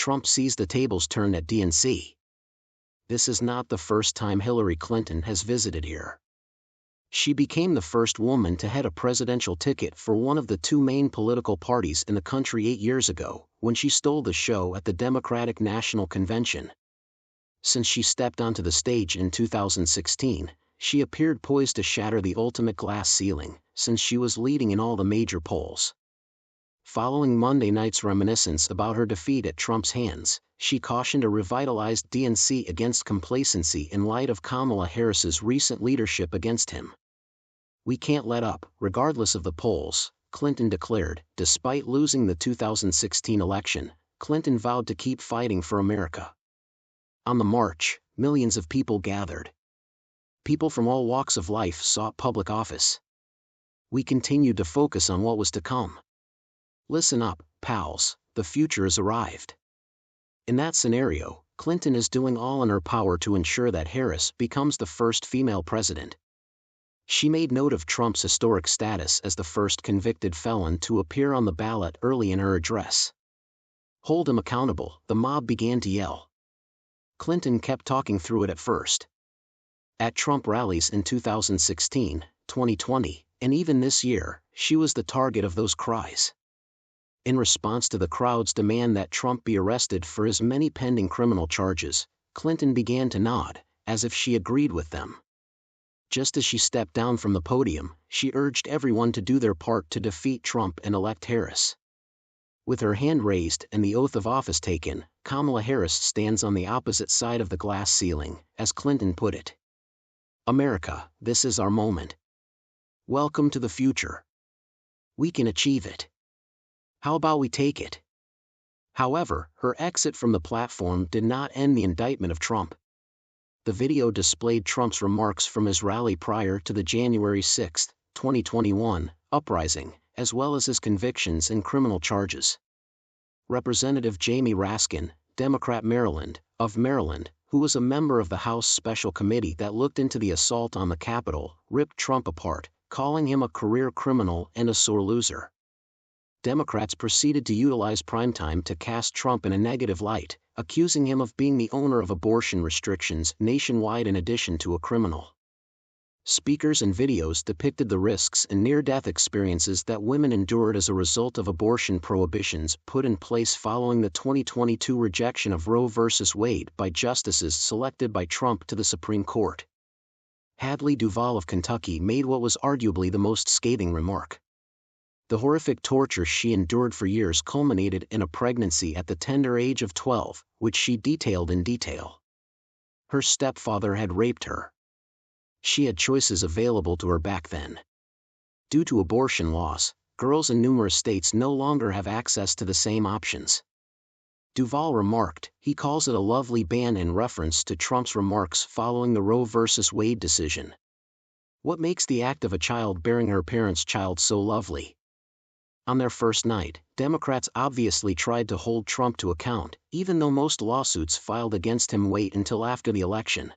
Trump sees the tables turn at DNC. This is not the first time Hillary Clinton has visited here. She became the first woman to head a presidential ticket for one of the two main political parties in the country 8 years ago, when she stole the show at the Democratic National Convention. Since she stepped onto the stage in 2016, she appeared poised to shatter the ultimate glass ceiling, since she was leading in all the major polls. Following Monday night's reminiscence about her defeat at Trump's hands, she cautioned a revitalized DNC against complacency in light of Kamala Harris's recent leadership against him. "We can't let up, regardless of the polls," Clinton declared. Despite losing the 2016 election, Clinton vowed to keep fighting for America. On the march, millions of people gathered. People from all walks of life sought public office. We continued to focus on what was to come. "Listen up, pals, the future has arrived." In that scenario, Clinton is doing all in her power to ensure that Harris becomes the first female president. She made note of Trump's historic status as the first convicted felon to appear on the ballot early in her address. "Hold him accountable," the mob began to yell. Clinton kept talking through it at first. At Trump rallies in 2016, 2020, and even this year, she was the target of those cries. In response to the crowd's demand that Trump be arrested for his many pending criminal charges, Clinton began to nod, as if she agreed with them. Just as she stepped down from the podium, she urged everyone to do their part to defeat Trump and elect Harris. With her hand raised and the oath of office taken, Kamala Harris stands on the opposite side of the glass ceiling, as Clinton put it. "America, this is our moment. Welcome to the future. We can achieve it. How about we take it?" However, her exit from the platform did not end the indictment of Trump. The video displayed Trump's remarks from his rally prior to the January 6, 2021, uprising, as well as his convictions and criminal charges. Representative Jamie Raskin, Democrat of Maryland, who was a member of the House Special Committee that looked into the assault on the Capitol, ripped Trump apart, calling him a career criminal and a sore loser. Democrats proceeded to utilize primetime to cast Trump in a negative light, accusing him of being the owner of abortion restrictions nationwide in addition to a criminal. Speakers and videos depicted the risks and near-death experiences that women endured as a result of abortion prohibitions put in place following the 2022 rejection of Roe v. Wade by justices selected by Trump to the Supreme Court. Hadley Duval of Kentucky made what was arguably the most scathing remark. The horrific torture she endured for years culminated in a pregnancy at the tender age of 12, which she detailed in detail. Her stepfather had raped her. She had choices available to her back then. Due to abortion laws, girls in numerous states no longer have access to the same options. Duval remarked, he calls it a lovely ban in reference to Trump's remarks following the Roe v. Wade decision. What makes the act of a child bearing her parent's child so lovely? On their first night, Democrats obviously tried to hold Trump to account, even though most lawsuits filed against him wait until after the election.